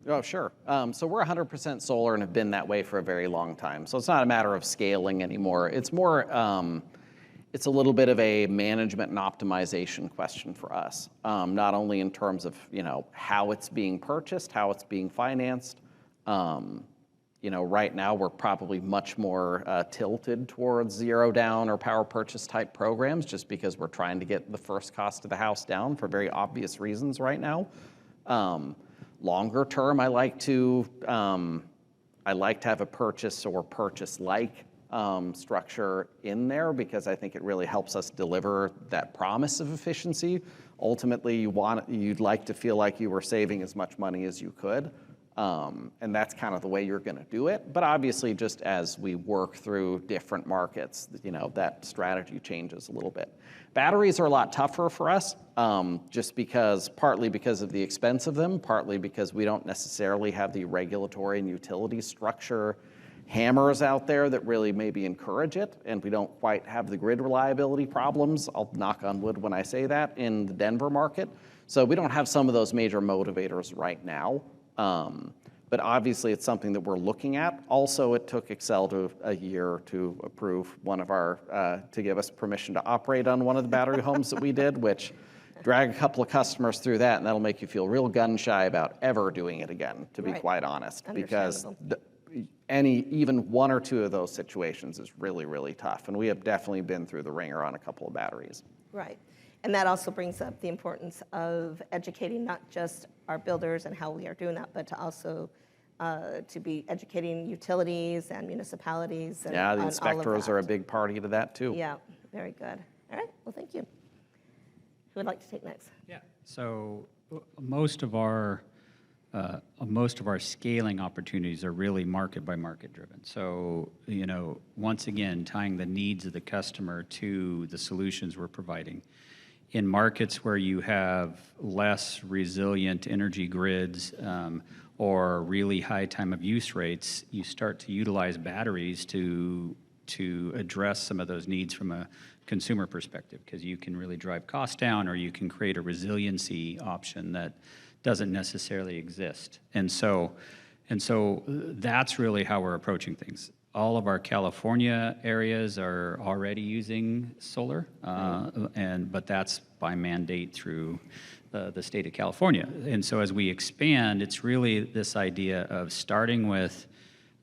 Oh, sure. So we're 100% solar and have been that way for a very long time. So it's not a matter of scaling anymore. It's more, it's a little bit of a management and optimization question for us. Not only in terms of, how it's being purchased, how it's being financed. Right now we're probably much more tilted towards zero down or power purchase type programs just because we're trying to get the first cost of the house down for very obvious reasons right now. Longer term, I like to have a purchase or purchase-like structure in there because I think it really helps us deliver that promise of efficiency. Ultimately, you'd like to feel like you were saving as much money as you could, and that's kind of the way you're going to do it. But obviously, just as we work through different markets, that strategy changes a little bit. Batteries are a lot tougher for us, just partly because of the expense of them, partly because we don't necessarily have the regulatory and utility structure hammers out there that really maybe encourage it, and we don't quite have the grid reliability problems, I'll knock on wood when I say that, in the Denver market. So we don't have some of those major motivators right now. But obviously it's something that we're looking at. Also, it took Xcel a year to approve to give us permission to operate on one of the battery homes that we did, which drag a couple of customers through that, and that'll make you feel real gun shy about ever doing it again, to be quite honest, because even one or two of those situations is really, really tough. And we have definitely been through the ringer on a couple of batteries. Right. And that also brings up the importance of educating not just our builders and how we are doing that, but to also to be educating utilities and municipalities. And the inspectors are a big party to that too. Yeah, very good. All right, well, thank you. Who would like to take next? Yeah, so most of our scaling opportunities are really market by market driven. So, once again, tying the needs of the customer to the solutions we're providing. In markets where you have less resilient energy grids or really high time of use rates, you start to utilize batteries to address some of those needs from a consumer perspective, because you can really drive costs down, or you can create a resiliency option that doesn't necessarily exist. And so that's really how we're approaching things. All of our California areas are already using solar, but that's by mandate through the state of California. And so as we expand, it's really this idea of starting with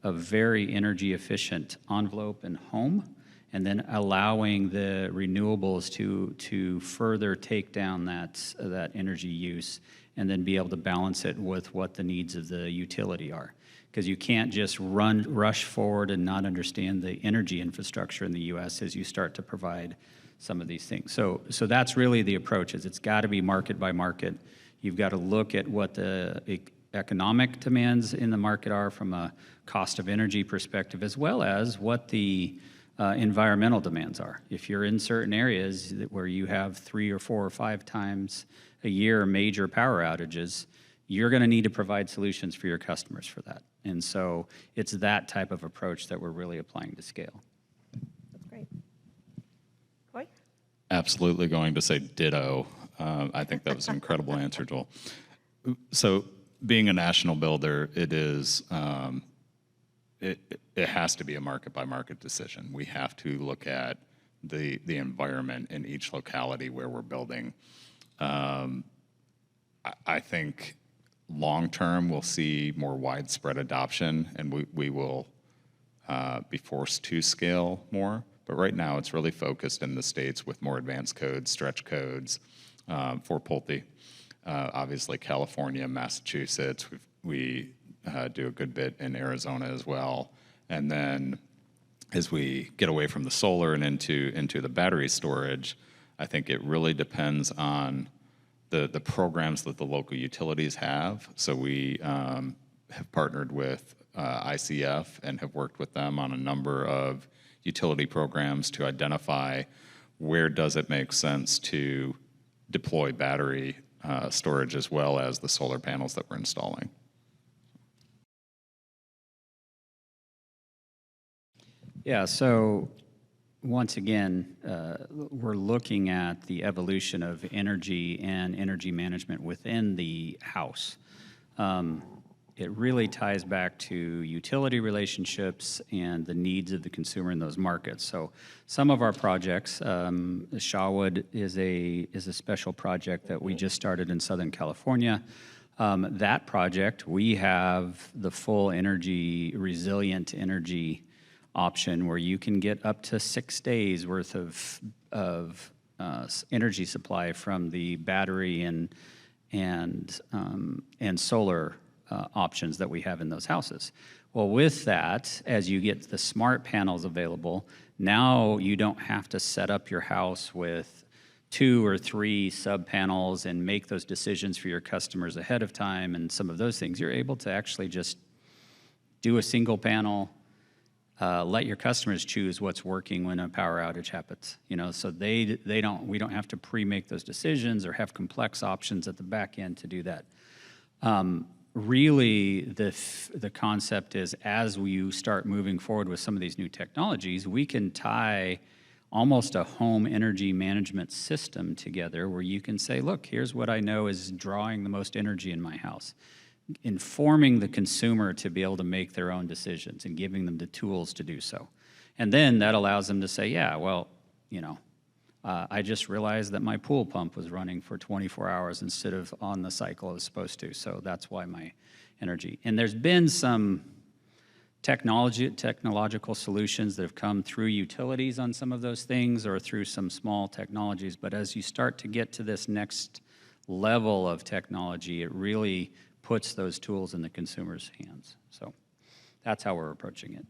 a very energy efficient envelope and home, and then allowing the renewables to further take down that energy use, and then be able to balance it with what the needs of the utility are. Because you can't just rush forward and not understand the energy infrastructure in the U.S. as you start to provide some of these things. So that's really the approach. It's got to be market by market. You've got to look at what the economic demands in the market are from a cost of energy perspective, as well as what the environmental demands are. If you're in certain areas where you have 3 or 4 or 5 times a year major power outages, you're going to need to provide solutions for your customers for that. And so it's that type of approach that we're really applying to scale. That's great. Corey? Absolutely going to say ditto. I think that was an incredible answer, Joel. So being a national builder, it is, it has to be a market by market decision. We have to look at the environment in each locality where we're building. I think long-term, we'll see more widespread adoption, and we will be forced to scale more. But right now, it's really focused in the states with more advanced codes, stretch codes for Pulte. Obviously, California, Massachusetts, we do a good bit in Arizona as well. And then as we get away from the solar and into the battery storage, I think it really depends on the programs that the local utilities have. So we have partnered with ICF and have worked with them on a number of utility programs to identify where does it make sense to deploy battery storage as well as the solar panels that we're installing. Yeah, so once again, we're looking at the evolution of energy and energy management within the house. it really ties back to utility relationships and the needs of the consumer in those markets. So some of our projects, Shawwood is a special project that we just started in Southern California. That project, we have the full energy, resilient energy option where you can get up to 6 days worth of energy supply from the battery and solar options that we have in those houses. Well, with that, as you get the smart panels available, now you don't have to set up your house with 2 or 3 sub panels and make those decisions for your customers ahead of time and some of those things. You're able to actually just do a single panel, let your customers choose what's working when a power outage happens. So we don't have to pre-make those decisions or have complex options at the back end to do that. Really, the concept is as you start moving forward with some of these new technologies, we can tie almost a home energy management system together where you can say, look, here's what I know is drawing the most energy in my house. Informing the consumer to be able to make their own decisions and giving them the tools to do so. And then that allows them to say, yeah, well, I just realized that my pool pump was running for 24 hours instead of on the cycle it was supposed to, so that's why my energy. And there's been some technological solutions that have come through utilities on some of those things or through some small technologies, but as you start to get to this next level of technology, it really puts those tools in the consumer's hands. So that's how we're approaching it.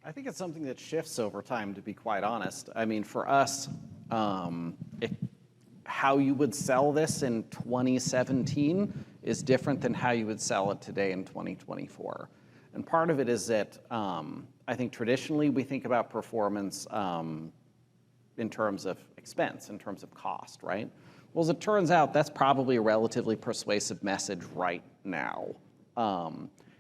I think it's something that shifts over time, to be quite honest. I mean, for us, how you would sell this in 2017 is different than how you would sell it today in 2024. And part of it is that I think traditionally we think about performance in terms of expense, in terms of cost, right? Well, as it turns out, that's probably a relatively persuasive message right now.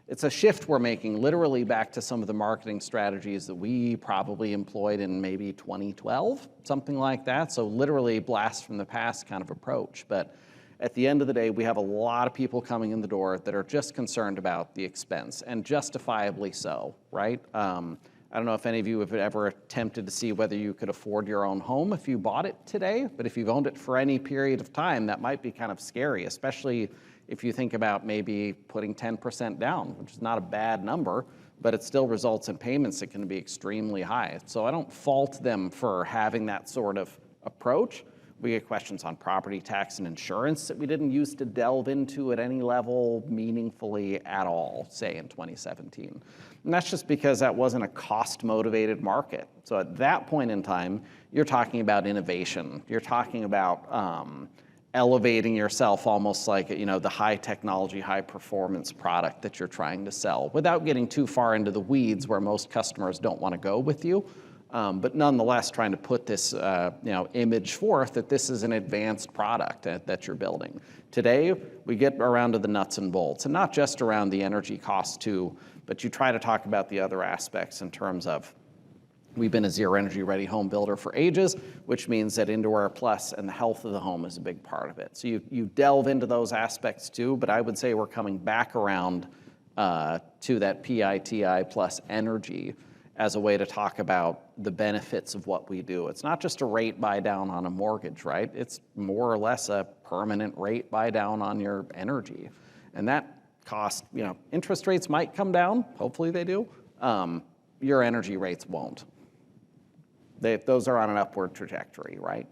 It's a shift we're making literally back to some of the marketing strategies that we probably employed in maybe 2012, something like that. So literally blast from the past kind of approach. But at the end of the day, we have a lot of people coming in the door that are just concerned about the expense, and justifiably so, right? I don't know if any of you have ever attempted to see whether you could afford your own home if you bought it today, but if you've owned it for any period of time, that might be kind of scary, especially if you think about maybe putting 10% down, which is not a bad number, but it still results in payments that can be extremely high. So I don't fault them for having that sort of approach. We get questions on property tax and insurance that we didn't used to delve into at any level meaningfully at all, say in 2017. And that's just because that wasn't a cost-motivated market. So at that point in time, you're talking about innovation. You're talking about elevating yourself almost like, the high technology, high performance product that you're trying to sell without getting too far into the weeds where most customers don't want to go with you. But nonetheless, trying to put this image forth that this is an advanced product that you're building. Today, we get around to the nuts and bolts, and not just around the energy costs too, but you try to talk about the other aspects in terms of we've been a zero energy ready home builder for ages, which means that Indoor Air Plus and the health of the home is a big part of it. So you delve into those aspects too, but I would say we're coming back around to that PITI plus energy as a way to talk about the benefits of what we do. It's not just a rate buy down on a mortgage, right? It's more or less a permanent rate buy down on your energy. And that cost, interest rates might come down, hopefully they do. Your energy rates won't. Those are on an upward trajectory, right?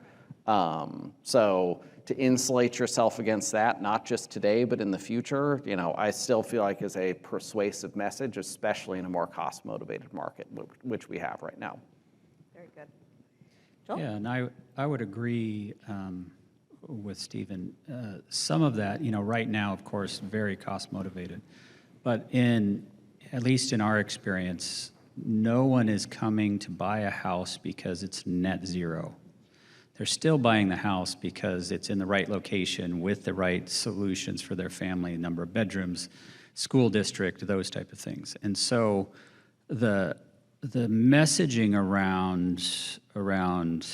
So to insulate yourself against that, not just today, but in the future, I still feel like is a persuasive message, especially in a more cost-motivated market, which we have right now. Very good. Joel? Yeah, and I would agree with Stephen. Some of that, right now, of course, very cost-motivated. But at least in our experience, no one is coming to buy a house because it's net zero. They're still buying the house because it's in the right location with the right solutions for their family, number of bedrooms, school district, those type of things. And so the messaging around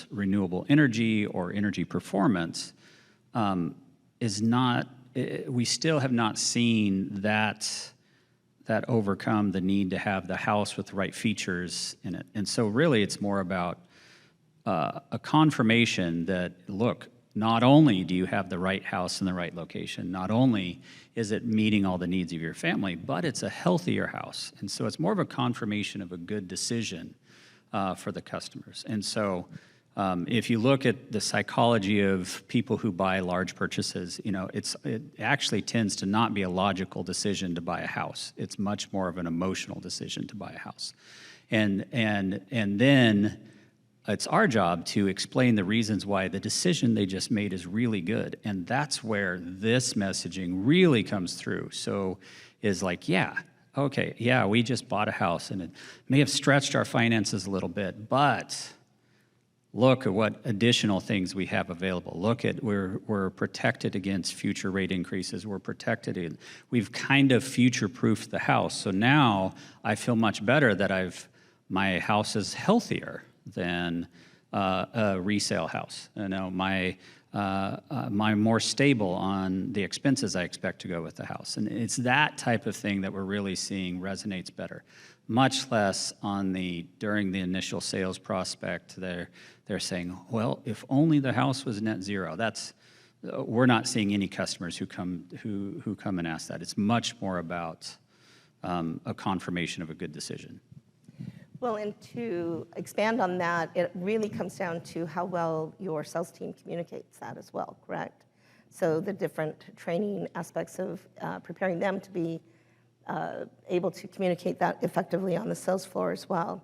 renewable energy or energy performance is not, we still have not seen that overcome the need to have the house with the right features in it. And so really it's more about a confirmation that, look, not only do you have the right house in the right location, not only is it meeting all the needs of your family, but it's a healthier house. And so it's more of a confirmation of a good decision for the customers. And so if you look at the psychology of people who buy large purchases, it actually tends to not be a logical decision to buy a house. It's much more of an emotional decision to buy a house. And then it's our job to explain the reasons why the decision they just made is really good. And that's where this messaging really comes through. So is like, yeah, okay, yeah, we just bought a house and it may have stretched our finances a little bit, but look at what additional things we have available. Look at, we're protected against future rate increases. We're protected. We've kind of future-proofed the house. So now I feel much better that my house is healthier than a resale house. My more stable on the expenses I expect to go with the house. And it's that type of thing that we're really seeing resonates better. Much less during the initial sales prospect, they're saying, well, if only the house was net zero. We're not seeing any customers who come and ask that. It's much more about a confirmation of a good decision. Well, and to expand on that, it really comes down to how well your sales team communicates that as well, correct? So the different training aspects of preparing them to be able to communicate that effectively on the sales floor as well.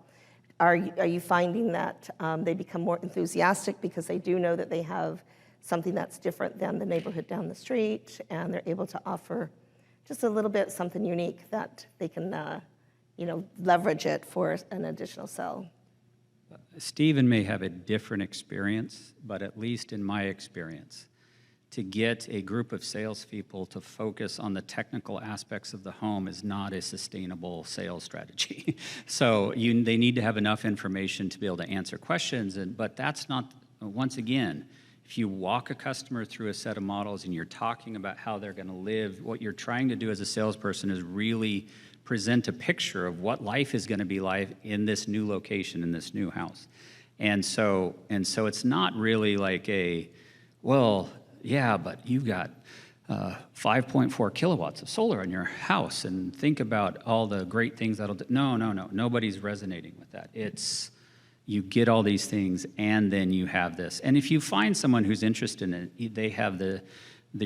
Are you finding that they become more enthusiastic because they do know that they have something that's different than the neighborhood down the street, and they're able to offer just a little bit something unique that they can leverage it for an additional sell? Stephen may have a different experience, but at least in my experience, to get a group of salespeople to focus on the technical aspects of the home is not a sustainable sales strategy. So they need to have enough information to be able to answer questions, but that's not, once again, if you walk a customer through a set of models and you're talking about how they're going to live, what you're trying to do as a salesperson is really present a picture of what life is going to be like in this new location, in this new house. And so it's not really like well, yeah, but you've got 5.4 kilowatts of solar on your house, and think about all the great things that'll do. No, nobody's resonating with that. It's, you get all these things, and then you have this. And if you find someone who's interested in it, they have the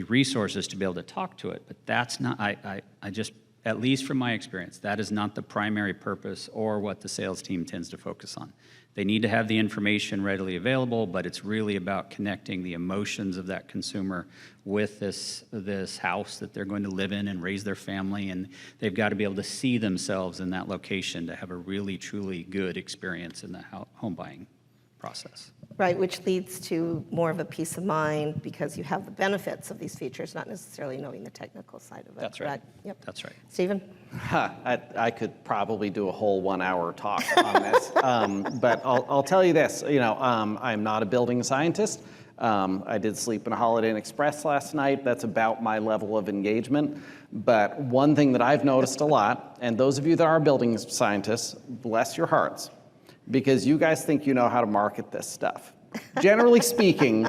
resources to be able to talk to it, but that's not, I just, at least from my experience, that is not the primary purpose or what the sales team tends to focus on. They need to have the information readily available, but it's really about connecting the emotions of that consumer with this house that they're going to live in and raise their family, and they've got to be able to see themselves in that location to have a really, truly good experience in the home buying process. Right, which leads to more of a peace of mind because you have the benefits of these features, not necessarily knowing the technical side of it. That's right. Correct? Yep. That's right. Stephen? I could probably do a whole 1 hour talk on this, but I'll tell you this. I'm not a building scientist. I did sleep in a Holiday Inn Express last night. That's about my level of engagement. But one thing that I've noticed a lot, and those of you that are building scientists, bless your hearts, because you guys think you know how to market this stuff. Generally speaking,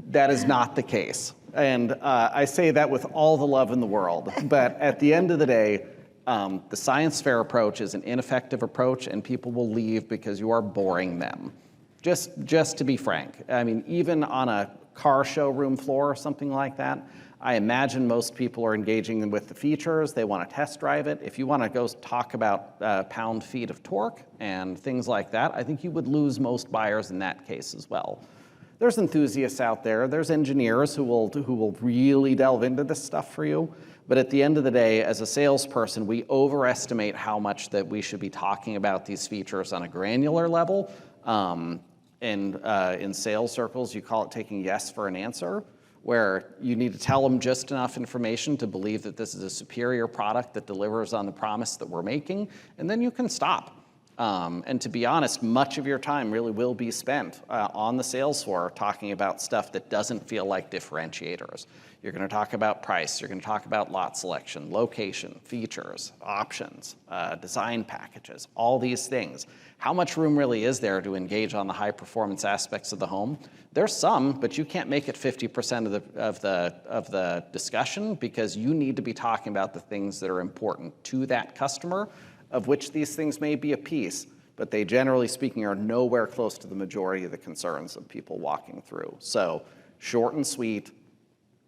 that is not the case. And I say that with all the love in the world. But at the end of the day, the science fair approach is an ineffective approach, and people will leave because you are boring them. Just to be frank. I mean, even on a car showroom floor or something like that, I imagine most people are engaging with the features. They want to test drive it. If you want to go talk about pound-feet of torque and things like that, I think you would lose most buyers in that case as well. There's enthusiasts out there. There's engineers who will really delve into this stuff for you. But at the end of the day, as a salesperson, we overestimate how much that we should be talking about these features on a granular level. In sales circles, you call it taking yes for an answer, where you need to tell them just enough information to believe that this is a superior product that delivers on the promise that we're making, and then you can stop. And to be honest, much of your time really will be spent on the sales floor talking about stuff that doesn't feel like differentiators. You're going to talk about price, you're going to talk about lot selection, location, features, options, design packages, all these things. How much room really is there to engage on the high performance aspects of the home? There's some, but you can't make it 50% of the discussion, because you need to be talking about the things that are important to that customer, of which these things may be a piece, but they, generally speaking, are nowhere close to the majority of the concerns of people walking through. So short and sweet,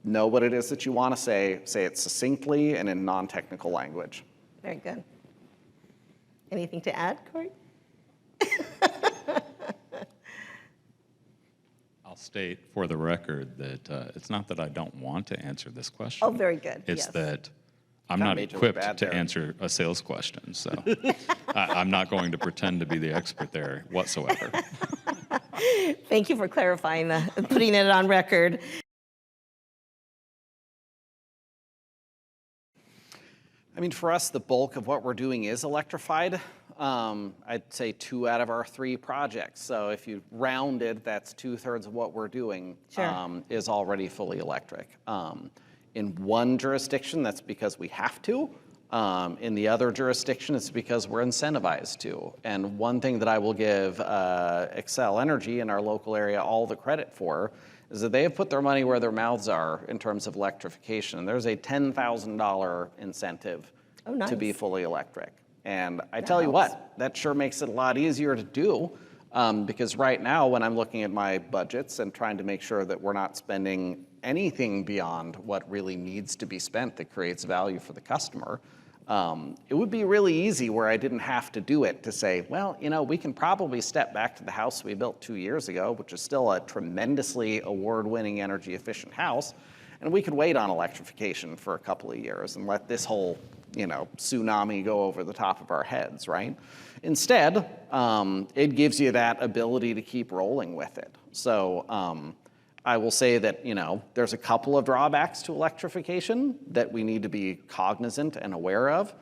know what it is that you want to say it succinctly and in non-technical language. Very good. Anything to add, Corey? I'll state for the record that it's not that I don't want to answer this question. Oh, very good. It's yes. that I'm Kinda not made you look equipped bad to there. answer a sales question, so I'm not going to pretend to be the expert there whatsoever. Thank you for clarifying that, putting it on record. I mean, for us, the bulk of what we're doing is electrified. I'd say 2 out of our 3 projects. So if you rounded, that's 2/3 of what we're doing Sure. is already fully electric. In one jurisdiction, that's because we have to. In the other jurisdiction, it's because we're incentivized to. And one thing that I will give Excel Energy in our local area all the credit for is that they have put their money where their mouths are in terms of electrification. There's a $10,000 incentive to be nice. fully electric. And I tell you what, that sure makes it a lot easier to do, because right now when I'm looking at my budgets and trying to make sure that we're not spending anything beyond what really needs to be spent that creates value for the customer, it would be really easy where I didn't have to do it to say, well, you know, we can probably step back to the house we built 2 years ago, which is still a tremendously award-winning energy efficient house, and we could wait on electrification for a couple of years and let this whole, you know, tsunami go over the top of our heads, right? Instead, it gives you that ability to keep rolling with it. So I will say that, you know, there's a couple of drawbacks to electrification that we need to be cognizant and aware of.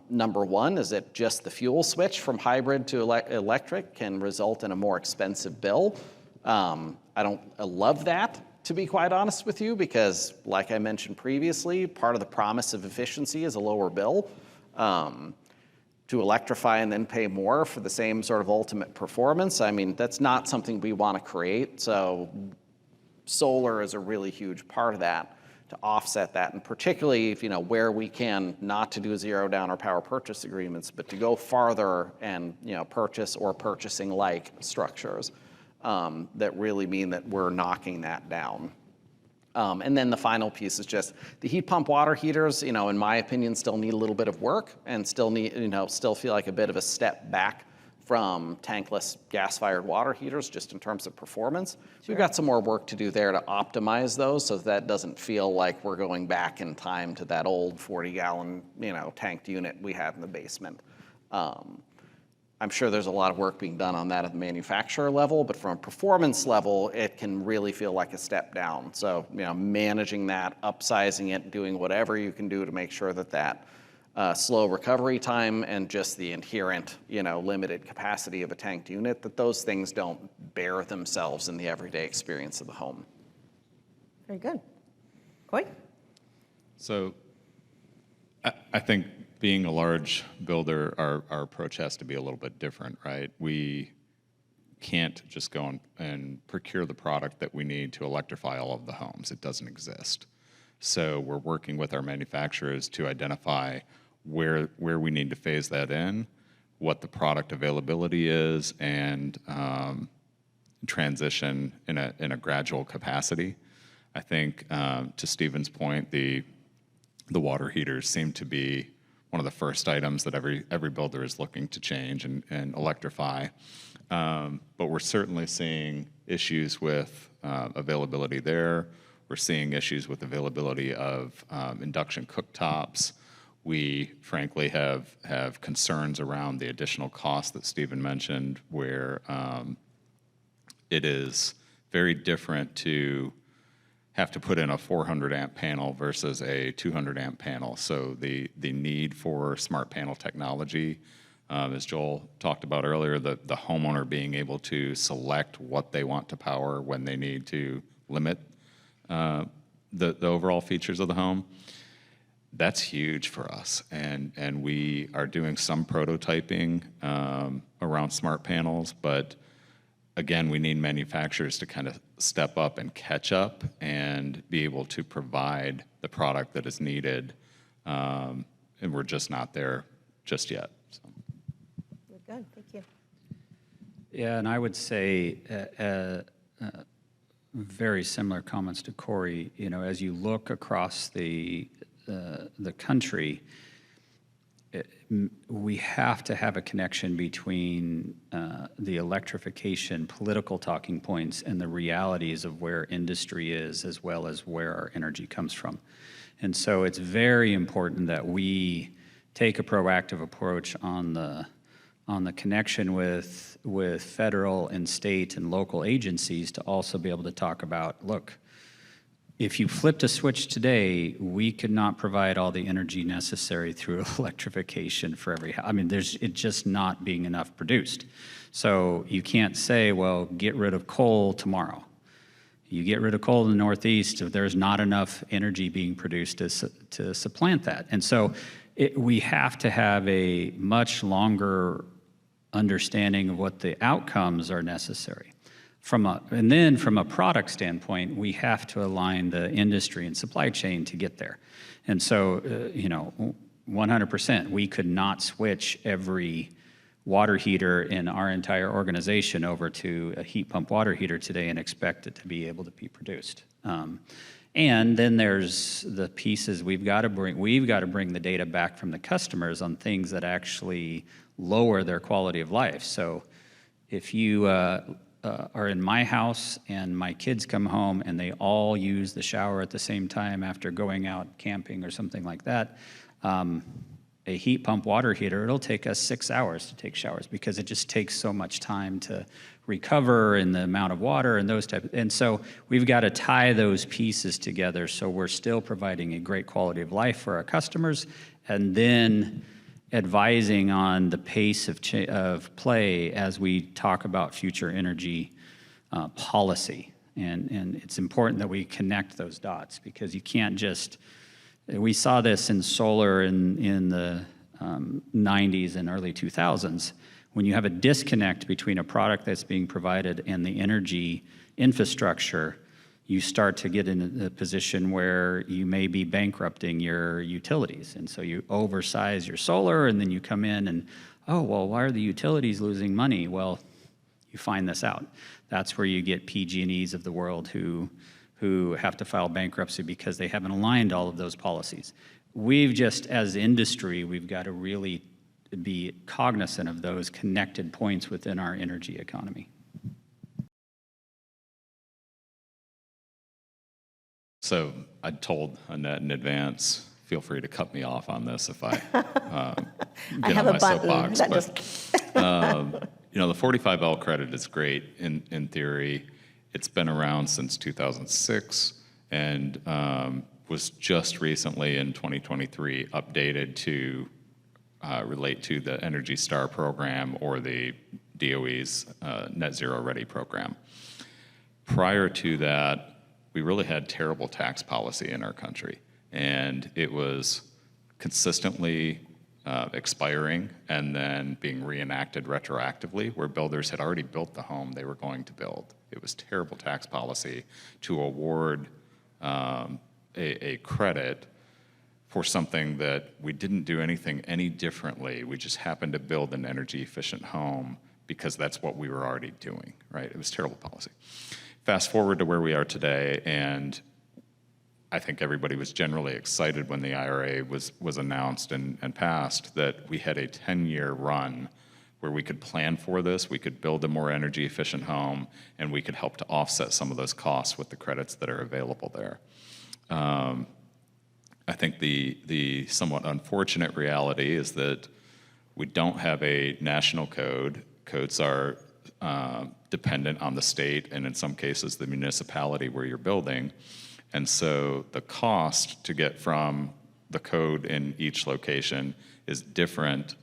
Number one is that just the fuel switch from hybrid to electric can result in a more expensive bill. I don't love that, to be quite honest with you, because like I mentioned previously, part of the promise of efficiency is a lower bill. To electrify and then pay more for the same sort of ultimate performance, I mean, that's not something we want to create. So solar is a really huge part of that to offset that, and particularly if, you know, where we can, not to do zero down or power purchase agreements, but to go farther and, you know, purchase or purchasing like structures that really mean that we're knocking that down. And then the final piece is just the heat pump water heaters, you know, in my opinion, still need a little bit of work and still need, you know, still feel like a bit of a step back from tankless gas-fired water heaters just in terms of performance. Sure. We've got some more work to do there to optimize those so that doesn't feel like we're going back in time to that old 40-gallon, you know, tanked unit we had in the basement. I'm sure there's a lot of work being done on that at the manufacturer level, but from a performance level, it can really feel like a step down. So, you know, managing that, upsizing it, doing whatever you can do to make sure that that slow recovery time and just the inherent, you know, limited capacity of a tanked unit, that those things don't bear themselves in the everyday experience of the home. Very good. Coy? So I think being a large builder, our approach has to be a little bit different, right? We can't just go and procure the product that we need to electrify all of the homes. It doesn't exist. So we're working with our manufacturers to identify where we need to phase that in, what the product availability is, and transition in a gradual capacity. I think, to Stephen's point, the water heaters seem to be one of the first items that every builder is looking to change and electrify. But we're certainly seeing issues with availability there. We're seeing issues with availability of induction cooktops. We frankly have concerns around the additional cost that Stephen mentioned, where it is very different to have to put in a 400 amp panel versus a 200 amp panel. So the need for smart panel technology As Joel talked about earlier, the homeowner being able to select what they want to power when they need to limit the overall features of the home. That's huge for us, and we are doing some prototyping around smart panels, but again, we need manufacturers to kind of step up and catch up and be able to provide the product that is needed, and we're just not there just yet. So. Good, thank you. Yeah, and I would say very similar comments to Corey. You know, as you look across the country, we have to have a connection between the electrification political talking points and the realities of where industry is, as well as where our energy comes from. And so it's very important that we take a proactive approach on the connection with federal and state and local agencies to also be able to talk about, look, if you flipped a switch today, we could not provide all the energy necessary through electrification for every house. I mean, it's just not being enough produced. So you can't say, well, get rid of coal tomorrow. You get rid of coal in the Northeast, there's not enough energy being produced to supplant that. And so we have to have a much longer understanding of what the outcomes are necessary. And then from a product standpoint, we have to align the industry and supply chain to get there. And so, 100%, we could not switch every water heater in our entire organization over to a heat pump water heater today and expect it to be able to be produced. And then there's the pieces we've got to bring. We've got to bring the data back from the customers on things that actually lower their quality of life. So if you are in my house and my kids come home and they all use the shower at the same time after going out camping or something like that, a heat pump water heater, it'll take us 6 hours to take showers because it just takes so much time to recover and the amount of water and those type. And so we've got to tie those pieces together so we're still providing a great quality of life for our customers, and then advising on the pace of play as we talk about future energy policy. And it's important that we connect those dots, because you can't just, we saw this in solar in the 90s and early 2000s. When you have a disconnect between a product that's being provided and the energy infrastructure, you start to get in a position where you may be bankrupting your utilities. And so you oversize your solar, and then you come in and, oh, well, why are the utilities losing money? Well, you find this out. That's where you get PG&Es of the world who have to file bankruptcy because they haven't aligned all of those policies. We've just, as industry, we've got to really be cognizant of those connected points within our energy economy. So I told Annette in advance, feel free to cut me off on this if I get on my soapbox. But, the 45L credit is great in theory. It's been around since 2006 and was just recently in 2023 updated to relate to the Energy Star program or the DOE's Net Zero Ready program. Prior to that, we really had terrible tax policy in our country, and it was consistently expiring and then being reenacted retroactively, where builders had already built the home they were going to build. It was terrible tax policy to award a credit for something that we didn't do anything any differently. We just happened to build an energy efficient home because that's what we were already doing, right? It was terrible policy. Fast forward to where we are today, and I think everybody was generally excited when the IRA was announced and passed, that we had a 10-year run where we could plan for this, we could build a more energy efficient home, and we could help to offset some of those costs with the credits that are available there. I think the somewhat unfortunate reality is that we don't have a national code. Codes are dependent on the state and in some cases the municipality where you're building. And so the cost to get from the code in each location is different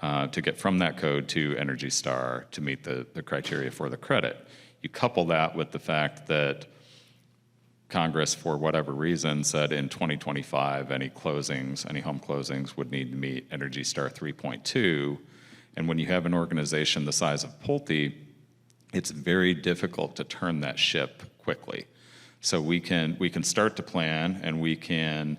to get from that code to Energy Star to meet the criteria for the credit. You couple that with the fact that Congress, for whatever reason, said in 2025, any home closings would need to meet Energy Star 3.2. And when you have an organization the size of Pulte, it's very difficult to turn that ship quickly. So we can start to plan and we can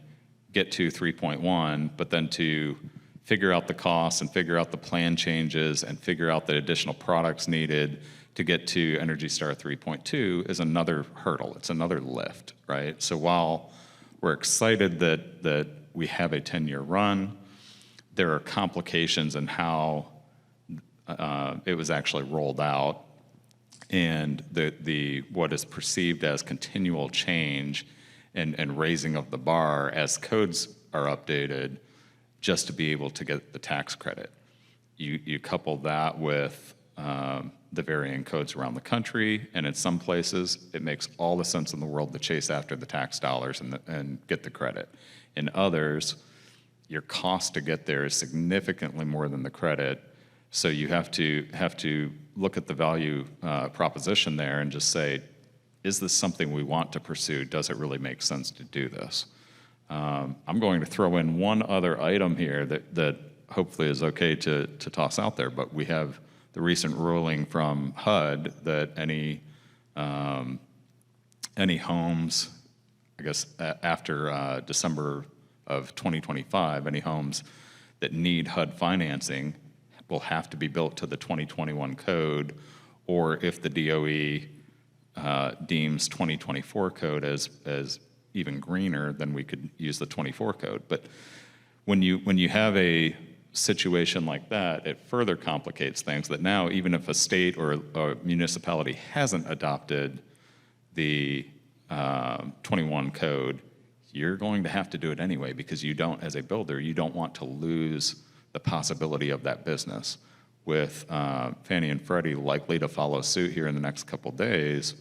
get to 3.1, but then to figure out the costs and figure out the plan changes and figure out the additional products needed to get to Energy Star 3.2 is another hurdle. It's another lift, right? So while we're excited that we have a 10-year run, there are complications in how it was actually rolled out, and the what is perceived as continual change and raising of the bar as codes are updated just to be able to get the tax credit. You couple that with the varying codes around the country, and in some places it makes all the sense in the world to chase after the tax dollars and get the credit. In others, your cost to get there is significantly more than the credit, so you have to look at the value proposition there and just say, is this something we want to pursue? Does it really make sense to do this? I'm going to throw in one other item here that hopefully is okay to toss out there, but we have the recent ruling from HUD that any homes, I guess after December of 2025, any homes that need HUD financing will have to be built to the 2021 code, or if the DOE deems 2024 code as even greener, then we could use the 24 code. But when you have a situation like that, it further complicates things that now, even if a state or a municipality hasn't adopted the 21 code, you're going to have to do it anyway, because you don't, as a builder, you don't want to lose the possibility of that business. With Fannie and Freddie likely to follow suit here in the next couple days,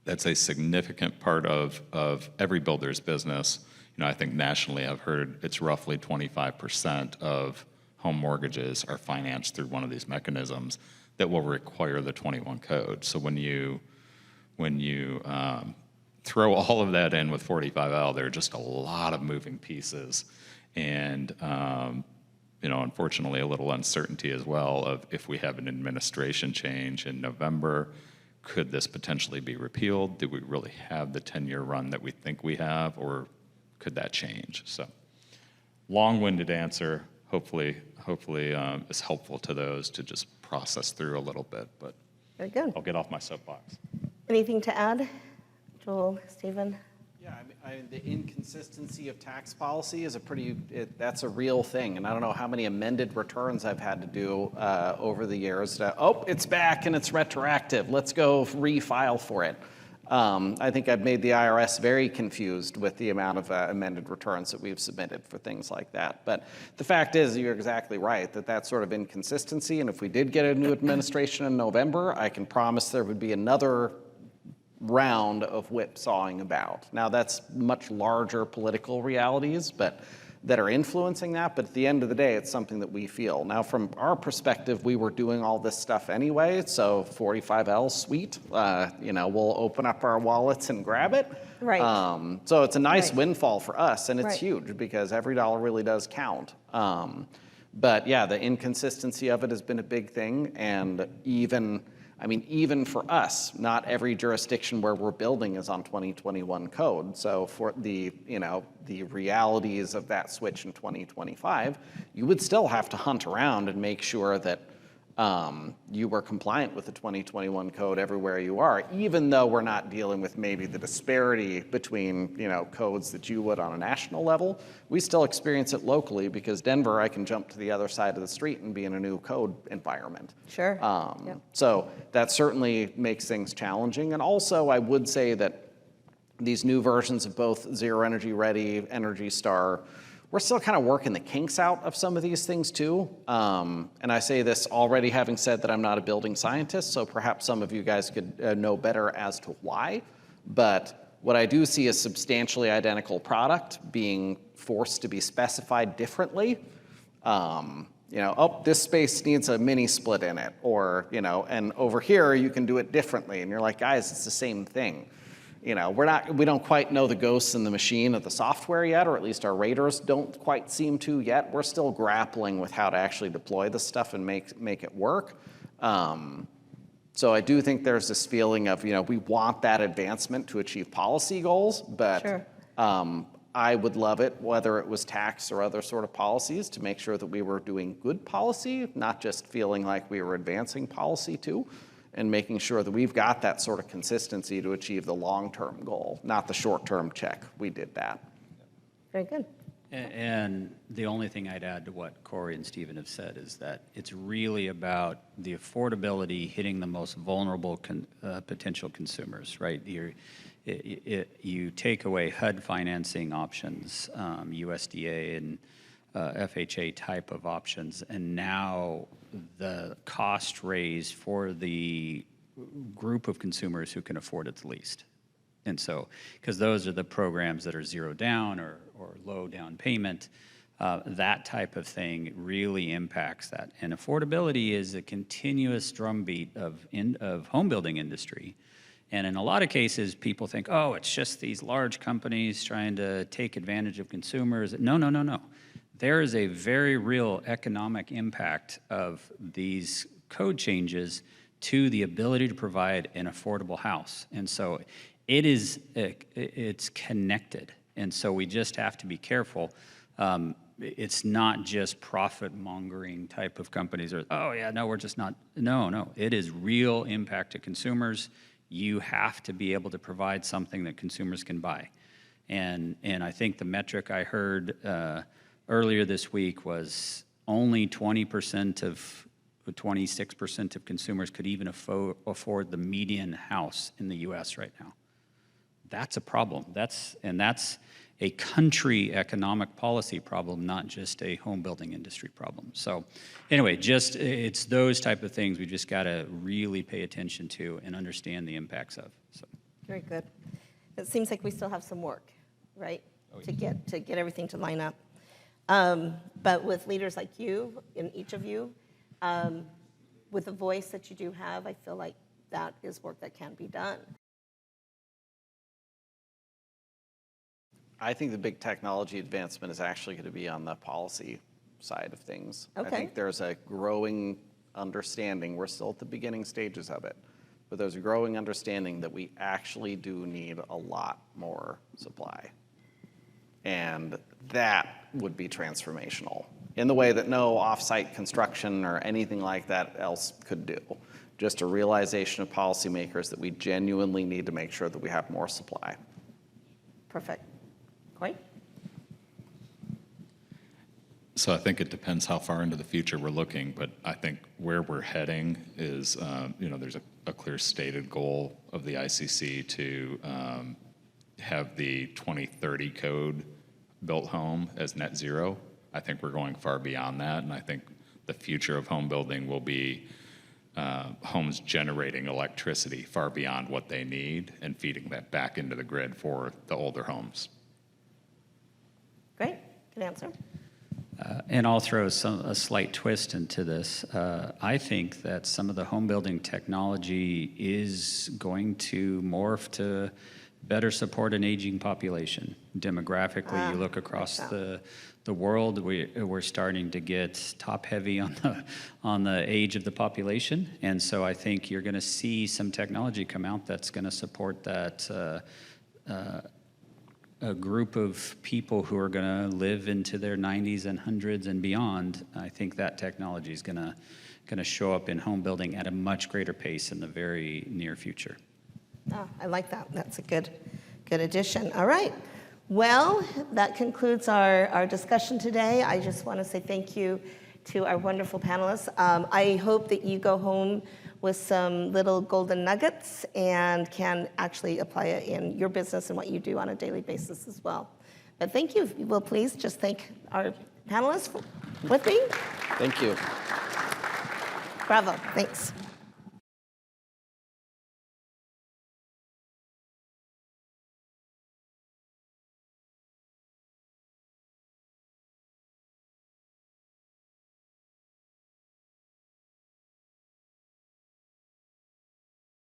that's a significant part of every builder's business. I think nationally I've heard it's roughly 25% of home mortgages are financed through one of these mechanisms that will require the 21 code. So when you throw all of that in with 45L, there are just a lot of moving pieces, and unfortunately a little uncertainty as well of if we have an administration change in November, could this potentially be repealed? Do we really have the 10-year run that we think we have, or could that change? So, long-winded answer. Hopefully, is helpful to those to just process through a little bit. But very good. I'll get off my soapbox. Anything to add, Joel, Stephen? Yeah, the inconsistency of tax policy is that's a real thing. And I don't know how many amended returns I've had to do over the years. It's back and it's retroactive. Let's go refile for it. I think I've made the IRS very confused with the amount of amended returns that we've submitted for things like that. But the fact is, you're exactly right, that sort of inconsistency, and if we did get a new administration in November, I can promise there would be another round of whipsawing about. Now, that's much larger political realities, but that are influencing that, but at the end of the day, it's something that we feel. Now, from our perspective, we were doing all this stuff anyway, so 45L, sweet. We'll open up our wallets and grab it. Right. So it's a nice Right. windfall for us, and it's Right. huge because every dollar really does count. But yeah, the inconsistency of it has been a big thing, and even for us, not every jurisdiction where we're building is on 2021 code. So for the realities of that switch in 2025, you would still have to hunt around and make sure that you were compliant with the 2021 code everywhere you are, even though we're not dealing with maybe the disparity between codes that you would on a national level. We still experience it locally because Denver, I can jump to the other side of the street and be in a new code environment. Sure. Yep. So that certainly makes things challenging. And also, I would say that these new versions of both Zero Energy Ready, Energy Star, we're still kind of working the kinks out of some of these things too. And I say this already having said that I'm not a building scientist, so perhaps some of you guys could know better as to why. But what I do see is substantially identical product being forced to be specified differently. oh, this space needs a mini split in it, or, and over here you can do it differently. And you're like, guys, it's the same thing. We don't quite know the ghosts in the machine of the software yet, or at least our raters don't quite seem to yet. We're still grappling with how to actually deploy this stuff and make it work. So I do think there's this feeling of, we want that advancement to achieve policy goals, but Sure. I would love it, whether it was tax or other sort of policies, to make sure that we were doing good policy, not just feeling like we were advancing policy too, and making sure that we've got that sort of consistency to achieve the long-term goal, not the short-term check. We did that. Very good. And the only thing I'd add to what Corey and Stephen have said is that it's really about the affordability hitting the most vulnerable potential consumers, right? You take away HUD financing options, USDA and FHA type of options, and now the cost raised for the group of consumers who can afford it the least. And so, because those are the programs that are zero down or low down payment, that type of thing really impacts that. And affordability is a continuous drumbeat of home building industry. And in a lot of cases, people think, oh, it's just these large companies trying to take advantage of consumers. No, no, no, no. There is a very real economic impact of these code changes to the ability to provide an affordable house. And so it's connected. And so we just have to be careful. It's not just profit-mongering type of companies or, oh, yeah, no, we're just not. No. It is real impact to consumers. You have to be able to provide something that consumers can buy. And I think the metric I heard earlier this week was only 26% of consumers could even afford the median house in the U.S. right now. That's a problem. That's a country economic policy problem, not just a home building industry problem. So anyway, it's those type of things we just got to really pay attention to and understand the impacts of. So. Very good. It seems like we still have some work, right, to get everything to line up. But with leaders like you, and each of you, with the voice that you do have, I feel like that is work that can be done. I think the big technology advancement is actually going to be on the policy side of things. Okay. I think there's a growing understanding, we're still at the beginning stages of it, but there's a growing understanding that we actually do need a lot more supply. And that would be transformational in the way that no off-site construction or anything like that else could do. Just a realization of policymakers that we genuinely need to make sure that we have more supply. Perfect. Corey? So I think it depends how far into the future we're looking, but I think where we're heading is, there's a clear stated goal of the ICC to have the 2030 code built home as net zero. I think we're going far beyond that, and I think the future of home building will be homes generating electricity far beyond what they need and feeding that back into the grid for the older homes. Great. Good answer. And I'll throw a slight twist into this. I think that some of the home building technology is going to morph to better support an aging population. Demographically, you look across the world, we're starting to get top heavy on the age of the population. And so I think you're going to see some technology come out that's going to support that a group of people who are going to live into their 90s and 100s and beyond. I think that technology is going to show up in home building at a much greater pace in the very near future. Oh, I like that. That's a good addition. All right. Well, that concludes our discussion today. I just want to say thank you to our wonderful panelists. I hope that you go home with some little golden nuggets and can actually apply it in your business and what you do on a daily basis as well. But thank you. If you will please just thank our panelists with me. Thank you. Bravo. Thanks.